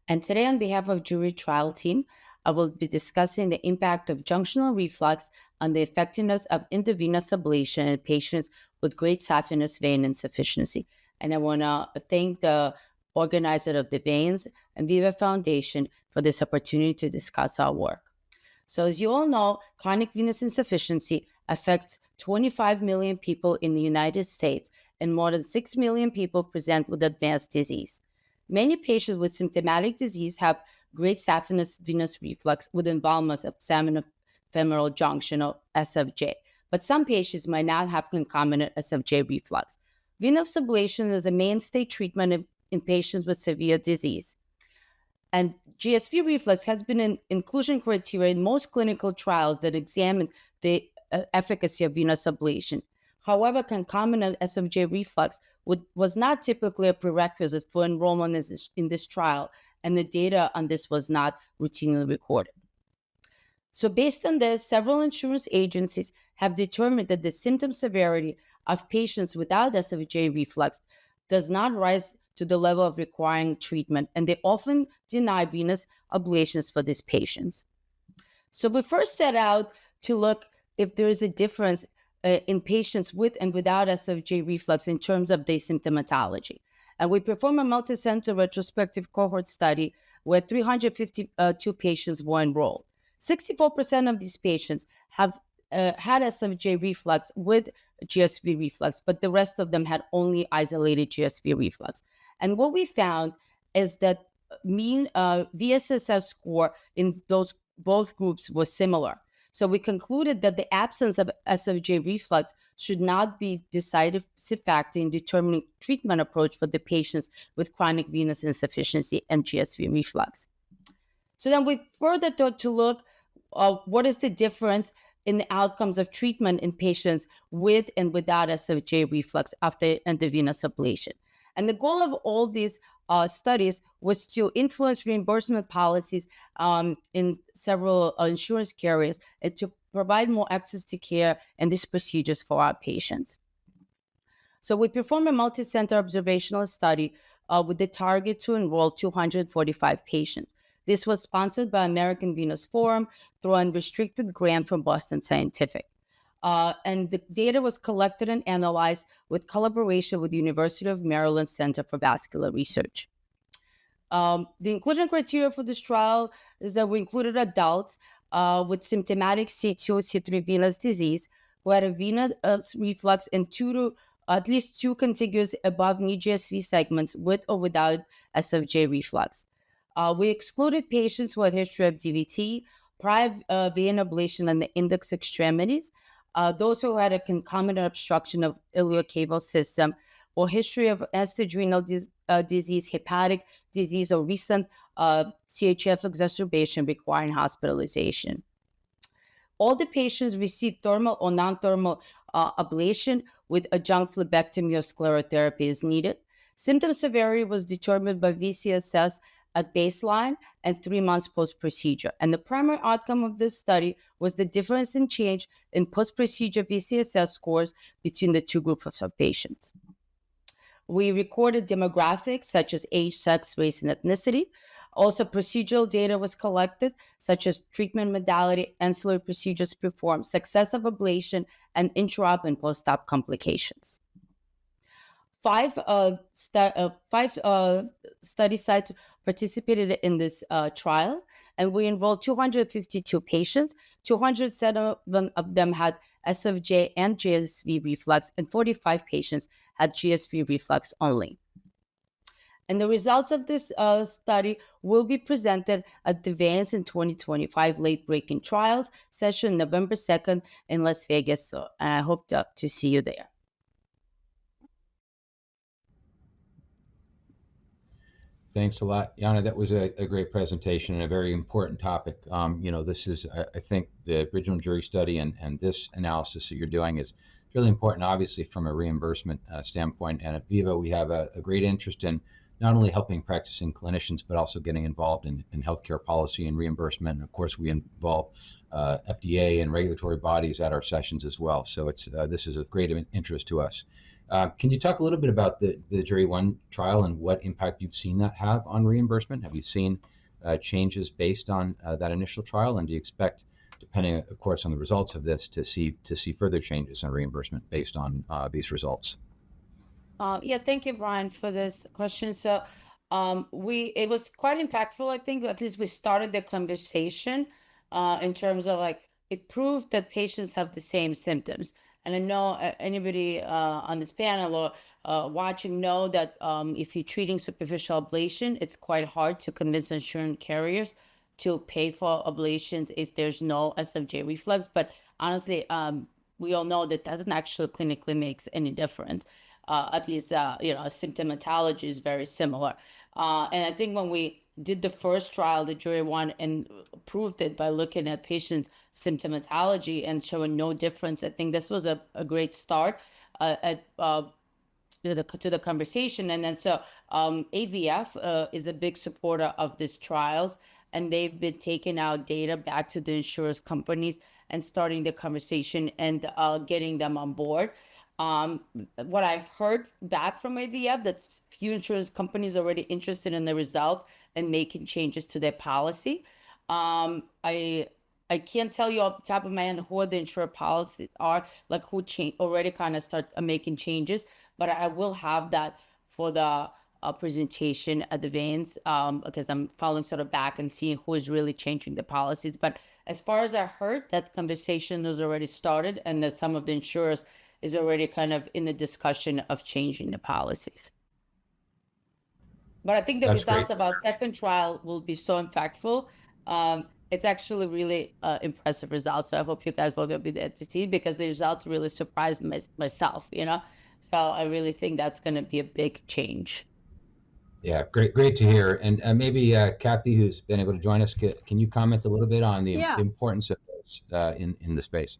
And today, on behalf of jury trial team, I will be discussing the impact of junctional reflux on the effectiveness of intravenous ablation in patients with great saphenous vein insufficiency. And I want to thank the organizer of the VEINS and VIVA Foundation for this opportunity to discuss our work. So as you all know, chronic venous insufficiency affects 25 million people in the United States, and more than 6 million people present with advanced disease. Many patients with symptomatic disease have great saphenous venous reflux with involvement of femoral junction, or SFJ, but some patients might not have concomitant SFJ reflux. Venous ablation is a mainstay treatment in patients with severe disease. And GSV reflux has been an inclusion criteria in most clinical trials that examine the efficacy of venous ablation. However, concomitant SFJ reflux was not typically a prerequisite for enrollment in this trial, and the data on this was not routinely recorded. So based on this, several insurance agencies have determined that the symptom severity of patients without SFJ reflux does not rise to the level of requiring treatment, and they often deny venous ablations for these patients. So we first set out to look if there is a difference in patients with and without SFJ reflux in terms of their symptomatology. And we performed a multicenter retrospective cohort study where 352 patients were enrolled. 64% of these patients have had SFJ reflux with GSV reflux, but the rest of them had only isolated GSV reflux. And what we found is that mean VSSF score in both groups was similar. So we concluded that the absence of SFJ reflux should not be decisive factor in determining treatment approach for the patients with chronic venous insufficiency and GSV reflux. So then we further thought to look what is the difference in the outcomes of treatment in patients with and without SFJ reflux after endovenous ablation. And the goal of all these studies was to influence reimbursement policies in several insurance carriers and to provide more access to care and these procedures for our patients. So we performed a multi-center observational study with the target to enroll 245 patients. This was sponsored by American Venous Forum through an unrestricted grant from Boston Scientific. And the data was collected and analyzed with collaboration with the University of Maryland Center for Vascular Research. The inclusion criteria for this trial is that we included adults with symptomatic C2, C3 venous disease who had a venous reflux in at least two contiguous above knee GSV segments with or without SFJ reflux. We excluded patients who had history of DVT, prior vein ablation in the index extremities, those who had a concomitant obstruction of iliocaval system, or history of end-stage disease, hepatic disease, or recent CHF exacerbation requiring hospitalization. All the patients received thermal or non-thermal ablation with adjunct phlebectomy or sclerotherapy as needed. Symptom severity was determined by VCSS at baseline and 3 months post-procedure. And the primary outcome of this study was the difference in change in post-procedure VCSS scores between the two groups of patients. We recorded demographics such as age, sex, race, and ethnicity. Also, procedural data was collected, such as treatment modality, ancillary procedures performed, success of ablation, and intra-op and post-op complications. Five study sites participated in this trial, and we enrolled 252 patients. 207 of them had SFJ and GSV reflux, and 45 patients had GSV reflux only. And the results of this study will be presented at the VEINS in 2025 late-breaking trials session November 2nd in Las Vegas. So I hope to see you there. Thanks a lot, Yana. That was a great presentation and a very important topic. This is, I think, the original jury study and this analysis that you're doing is really important, obviously, from a reimbursement standpoint. And at VIVA, we have a great interest in not only helping practicing clinicians, but also getting involved in healthcare policy and reimbursement. And of course, we involve FDA and regulatory bodies at our sessions as well. So this is of great interest to us. Can you talk a little bit about the Jury 1 trial and what impact you've seen that have on reimbursement? Have you seen changes based on that initial trial? And do you expect, depending, of course, on the results of this, to see further changes in reimbursement based on these results? Thank you, Brian, for this question. So it was quite impactful, I think. At least we started the conversation in terms of it proved that patients have the same symptoms. And I know anybody on this panel or watching know that if you're treating superficial ablation, it's quite hard to convince insurance carriers to pay for ablations if there's no SFJ reflux. But honestly, we all know that doesn't actually clinically make any difference. At least, symptomatology is very similar. And I think when we did the first trial, the Jury 1, and proved it by looking at patients' symptomatology and showing no difference, I think this was a great start to the conversation. And then so AVF is a big supporter of these trials, and they've been taking out data back to the insurance companies and starting the conversation and getting them on board. What I've heard back from AVF, that few insurance companies are already interested in the results and making changes to their policy. I can't tell you off the top of my head who the insurer policies are, who already kind of start making changes, but I will have that for the presentation at the VEINS because I'm following sort of back and seeing who is really changing the policies. But as far as I heard, that conversation has already started, and that some of the insurers is already kind of in the discussion of changing the policies. But I think the results of our second trial will be so impactful. It's actually really impressive results. So I hope you guys will be there to see, because the results really surprised myself, So I really think that's going to be a big change. Yeah, great to hear. And maybe Kathy, who's been able to join us, can you comment a little bit on the importance of this in the space?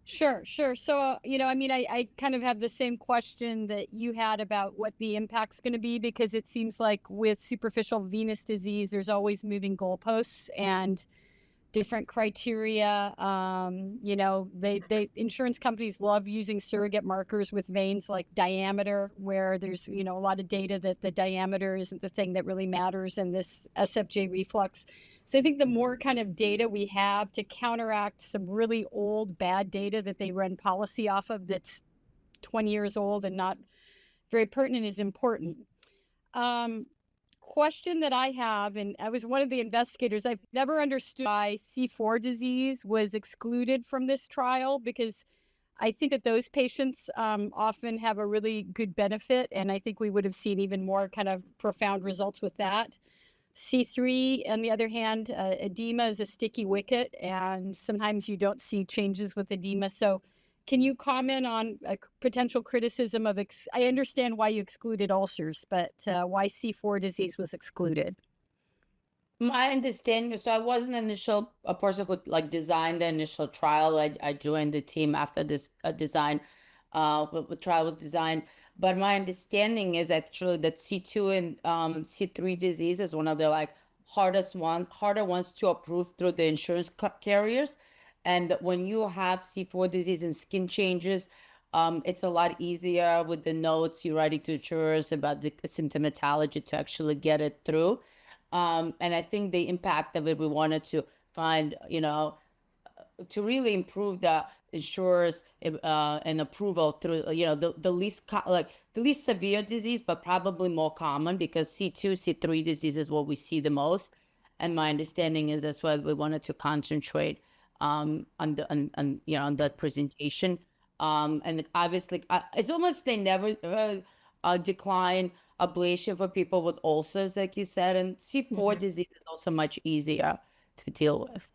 Sure. So, I kind of have the same question that you had about what the impact's going to be, because it seems like with superficial venous disease, there's always moving goalposts. And different criteria. You know, they insurance companies love using surrogate markers with veins like diameter, where there's, you know, a lot of data that the diameter isn't the thing that really matters in this SFJ reflux. So I think the more kind of data we have to counteract some really old bad data that they run policy off of that's 20 years old and not very pertinent is important. Question that I have, and I was one of the investigators, I've never understood why C4 disease was excluded from this trial, because I think that those patients often have a really good benefit, and I think we would have seen even more kind of profound results with that. C3, on the other hand, edema is a sticky wicket, and sometimes you don't see changes with edema. So can you comment on a potential criticism of, I understand why you excluded ulcers, but why C4 disease was excluded? My understanding, so I was an initial a person who like designed the initial trial. I joined the team after this design, the trial was designed. But my understanding is actually that C2 and C3 disease is one of the like harder ones to approve through the insurance carriers. And when you have C4 disease and skin changes, it's a lot easier with the notes you write to insurers about the symptomatology to actually get it through. And I think the impact of it, we wanted to find, you know, to really improve the insurers and approval through, you know, the least severe disease, but probably more common, because C2, C3 disease is what we see the most. And my understanding is that's why we wanted to concentrate on that presentation. And obviously, it's almost they never decline ablation for people with ulcers, like you said, and C4 disease is also much easier to deal with.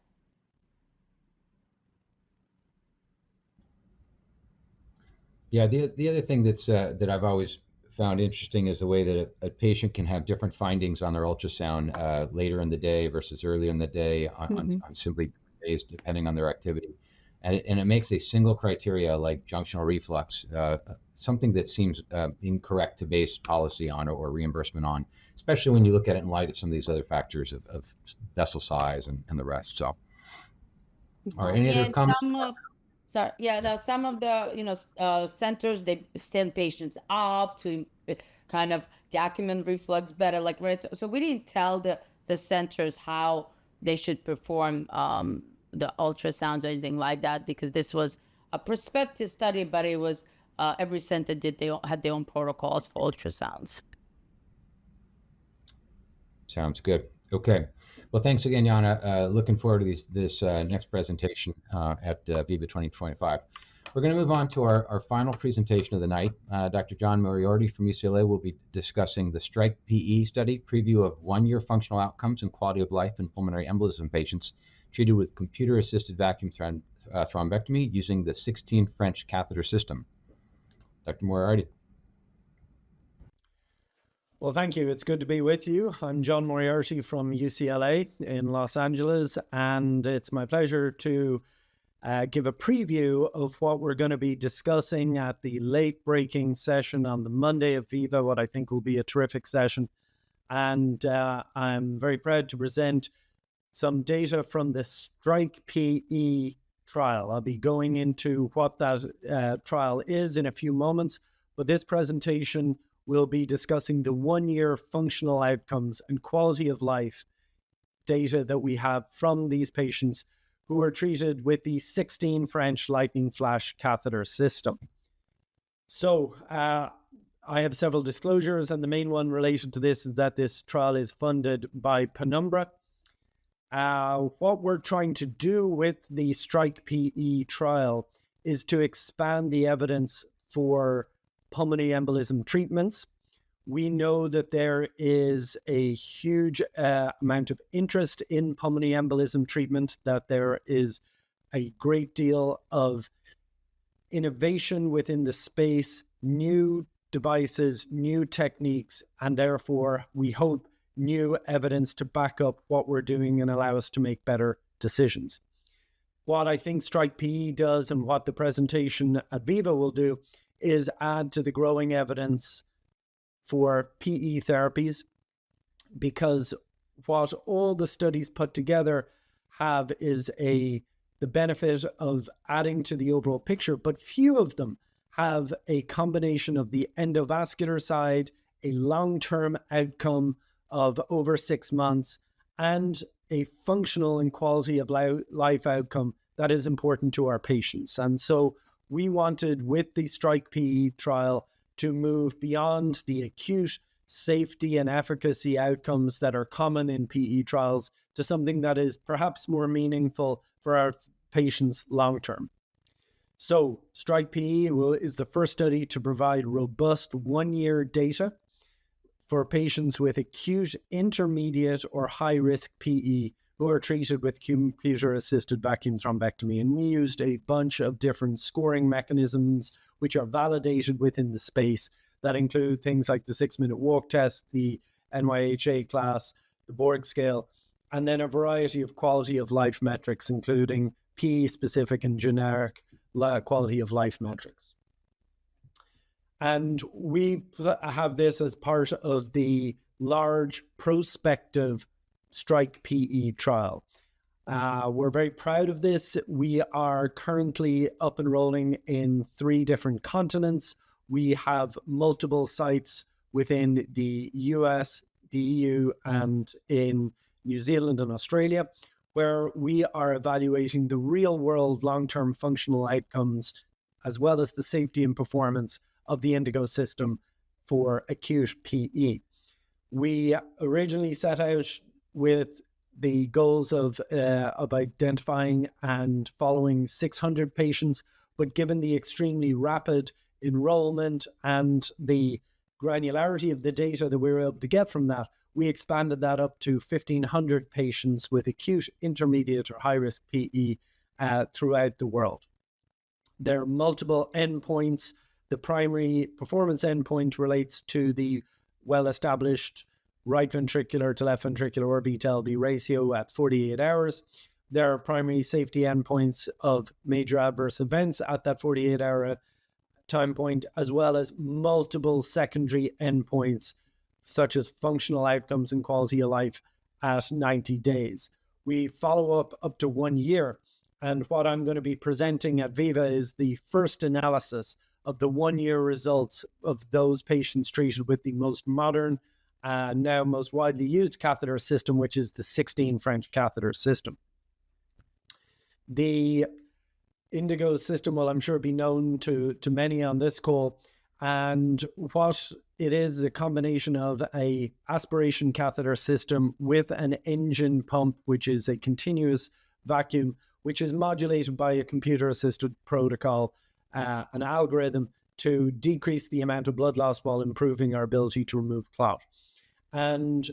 Yeah, the other thing that I've always found interesting is the way that a patient can have different findings on their ultrasound later in the day versus earlier in the day on simply days, depending on their activity. And it makes a single criteria like junctional reflux something that seems incorrect to base policy on or reimbursement on, especially when you look at it in light of some of these other factors of vessel size and the rest. So, all right, any other comments? Some of the centers, they stand patients up to kind of document reflux better, like right. So we didn't tell the centers how they should perform the ultrasounds or anything like that, because this was a prospective study, but it was every center had their own protocols for ultrasounds. Sounds good. Okay. Well, thanks again, Yana. Looking forward to this next presentation at VIVA 2025. We're going to move on to our final presentation of the night. Dr. John Moriarty from UCLA will be discussing the STRIKE-PE study, preview of one-year functional outcomes and quality of life in pulmonary embolism patients treated with computer-assisted vacuum thrombectomy using the 16 French catheter system. Dr. Moriarty. Well, thank you. It's good to be with you. I'm John Moriarty from UCLA in Los Angeles, and it's my pleasure to give a preview of what we're going to be discussing at the late-breaking session on the Monday of VIVA, what I think will be a terrific session. And I'm very proud to present some data from the STRIKE-PE trial. I'll be going into what that trial is in a few moments, but this presentation will be discussing the one-year functional outcomes and quality of life data that we have from these patients who are treated with the 16 French lightning flash catheter system. So I have several disclosures, and the main one related to this is that this trial is funded by Penumbra. What we're trying to do with the STRIKE-PE trial is to expand the evidence for pulmonary embolism treatments. We know that there is a huge amount of interest in pulmonary embolism treatment, that there is a great deal of innovation within the space, new devices, new techniques, and therefore we hope new evidence to back up what we're doing and allow us to make better decisions. What I think STRIKE-PE does, and what the presentation at VIVA will do, is add to the growing evidence for PE therapies, because what all the studies put together have is the benefit of adding to the overall picture, but few of them have a combination of the endovascular side, a long-term outcome of over 6 months, and a functional and quality of life outcome that is important to our patients. And so we wanted, with the STRIKE-PE trial, to move beyond the acute safety and efficacy outcomes that are common in PE trials to something that is perhaps more meaningful for our patients long term. So STRIKE-PE is the first study to provide robust 1-year data for patients with acute, intermediate, or high-risk PE who are treated with computer-assisted vacuum thrombectomy. And we used a bunch of different scoring mechanisms which are validated within the space that include things like the 6-minute walk test, the NYHA class, the Borg scale, and then a variety of quality of life metrics, including PE-specific and generic quality of life metrics. And we have this as part of the large prospective STRIKE-PE trial. We're very proud of this. We are currently up and rolling in 3 different continents. We have multiple sites within the US, the EU, and in New Zealand and Australia, where we are evaluating the real-world long-term functional outcomes, as well as the safety and performance of the Indigo system for acute PE. We originally set out with the goals of identifying and following 600 patients, but given the extremely rapid enrollment and the granularity of the data that we were able to get from that, we expanded that up to 1,500 patients with acute, intermediate, or high-risk PE throughout the world. There are multiple endpoints. The primary performance endpoint relates to the well-established right ventricular to left ventricular orbit LV ratio at 48 hours. There are primary safety endpoints of major adverse events at that 48-hour time point, as well as multiple secondary endpoints, such as functional outcomes and quality of life at 90 days. We follow up to 1 year. And what I'm going to be presenting at VIVA is the first analysis of the 1-year results of those patients treated with the most modern, now most widely used catheter system, which is the 16 French catheter system. The Indigo system will, I'm sure, be known to many on this call. And what it is a combination of a aspiration catheter system with an engine pump, which is a continuous vacuum, which is modulated by a computer-assisted protocol, an algorithm to decrease the amount of blood loss while improving our ability to remove clot. And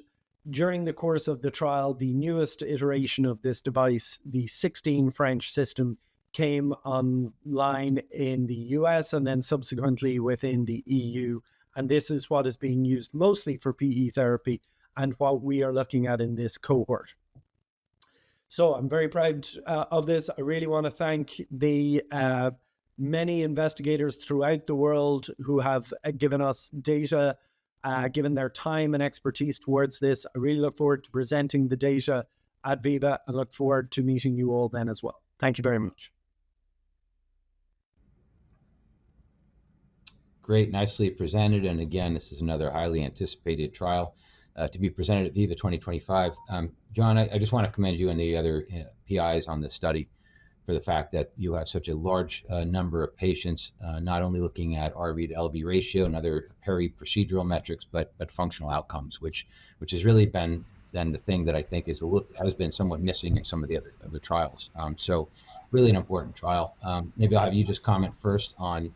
during the course of the trial, the newest iteration of this device, the 16 French system, came online in the US and then subsequently within the EU. And this is what is being used mostly for PE therapy and what we are looking at in this cohort. So I'm very proud of this. I really want to thank the many investigators throughout the world who have given us data, given their time and expertise towards this. I really look forward to presenting the data at VIVA and look forward to meeting you all then as well. Thank you very much. Great, nicely presented. And again, this is another highly anticipated trial to be presented at VIVA 2025. John, I just want to commend you and the other PIs on this study for the fact that you have such a large number of patients, not only looking at RV to LV ratio and other peri-procedural metrics, but functional outcomes, which has really been then the thing that I think has been somewhat missing in some of the other trials. So really an important trial. Maybe I'll have you just comment first on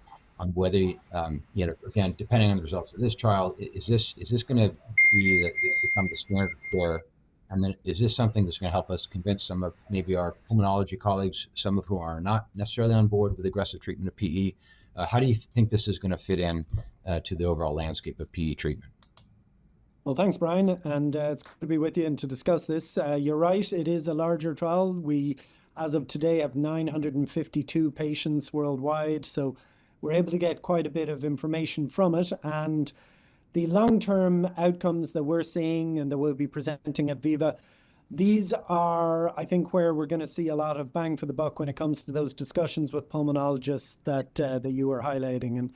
whether, again, depending on the results of this trial, is this going to become the standard of care? And then is this something that's going to help us convince some of maybe our pulmonology colleagues, some of whom are not necessarily on board with aggressive treatment of PE? How do you think this is going to fit in to the overall landscape of PE treatment? Well, thanks, Brian. And it's good to be with you and to discuss this. You're right, it is a larger trial. We, as of today, have 952 patients worldwide. So we're able to get quite a bit of information from it. And the long-term outcomes that we're seeing and that we'll be presenting at VIVA These are, I think, where we're going to see a lot of bang for the buck when it comes to those discussions with pulmonologists that you were highlighting. And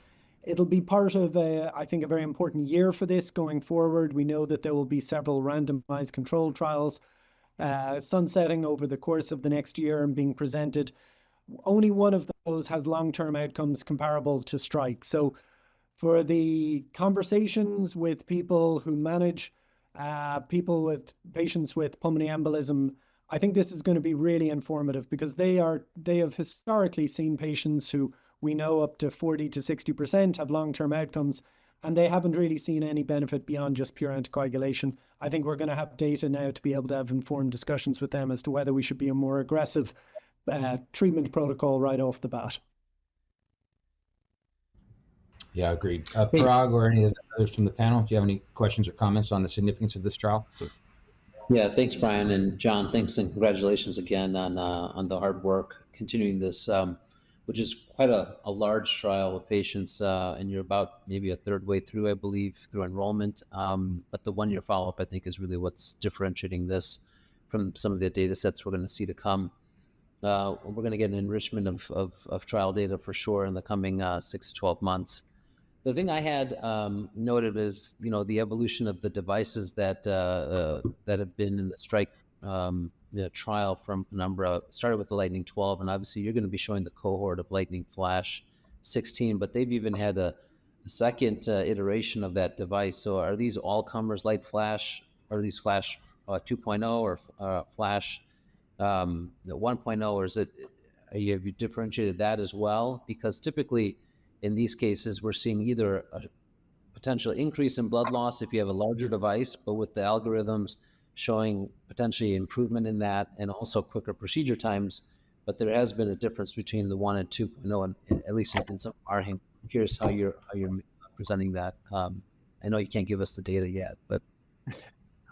it'll be part of, I think, a very important year for this going forward. We know that there will be several randomized controlled trials sunsetting over the course of the next year and being presented. Only one of those has long-term outcomes comparable to strike. So for the conversations with people who manage patients with pulmonary embolism, I think this is going to be really informative, because they have historically seen patients who we know up to 40 to 60% have long-term outcomes, and they haven't really seen any benefit beyond just pure anticoagulation. I think we're going to have data now to be able to have informed discussions with them as to whether we should be a more aggressive treatment protocol right off the bat. Yeah, agreed. Parag or any of the others from the panel, do you have any questions or comments on the significance of this trial? Yeah, thanks, Brian, and John, thanks and congratulations again on the hard work continuing this, which is quite a large trial of patients, and you're about maybe a third way through, I believe, through enrollment. But the one-year follow-up, I think, is really what's differentiating this from some of the data sets we're going to see to come. We're going to get an enrichment of trial data for sure in the coming 6 to 12 months. The thing I had noted is, the evolution of the devices that have been in the strike trial from Penumbra. Started with the Lightning 12, and obviously you're going to be showing the cohort of Lightning Flash 16, but they've even had a second iteration of that device. So are these all comers Light Flash? Are these Flash 2.0 or Flash 1.0, or is it, have you differentiated that as well? Because typically in these cases, we're seeing either a potential increase in blood loss if you have a larger device, but with the algorithms showing potentially improvement in that, and also quicker procedure times. But there has been a difference between the 1 and 2.0, and at least in some of our hands. I'm curious how you're presenting that. I know you can't give us the data yet, but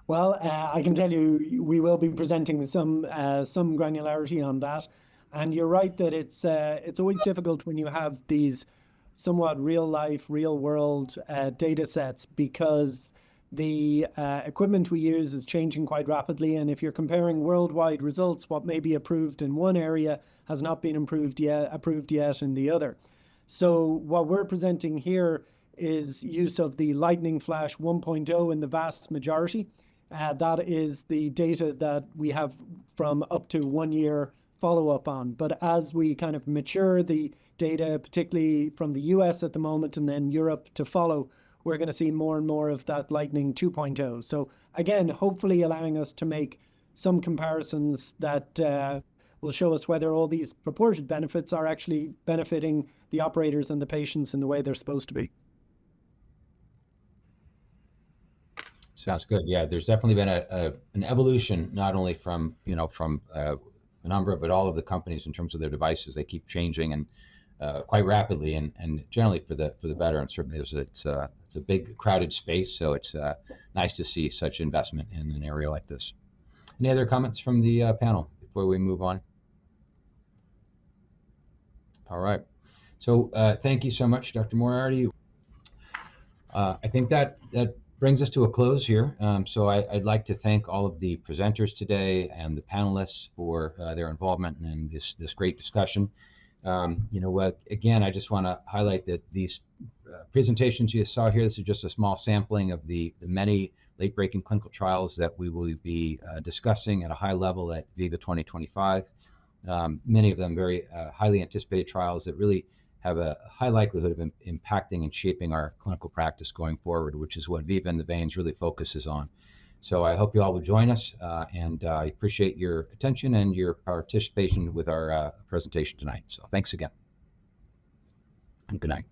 well, I can tell you we will be presenting some granularity on that. And you're right that it's always difficult when you have these somewhat real-life, real-world data sets, because the equipment we use is changing quite rapidly. And if you're comparing worldwide results, what may be approved in one area has not been approved yet in the other. So what we're presenting here is use of the Lightning Flash 1.0 in the vast majority. That is the data that we have from up to 1 year follow-up on. But as we kind of mature the data, particularly from the US at the moment, and then Europe to follow, we're going to see more and more of that Lightning 2.0. So again, hopefully allowing us to make some comparisons that will show us whether all these purported benefits are actually benefiting the operators and the patients in the way they're supposed to be. Sounds good. Yeah, there's definitely been an evolution, not only from Penumbra, but all of the companies in terms of their devices. They keep changing and quite rapidly, and generally for the better. And certainly it's a big crowded space, so it's nice to see such investment in an area like this. Any other comments from the panel before we move on? All right. So thank you so much, Dr. Moriarty. I think that brings us to a close here. So I'd like to thank all of the presenters today and the panelists for their involvement in this great discussion. Again, I just want to highlight that these presentations you saw here, this is just a small sampling of the many late-breaking clinical trials that we will be discussing at a high level at VIVA 2025. Many of them very highly anticipated trials that really have a high likelihood of impacting and shaping our clinical practice going forward, which is what VIVA and the VEINS really focuses on. So I hope you all will join us, and I appreciate your attention and your participation with our presentation tonight. So thanks again, and good night.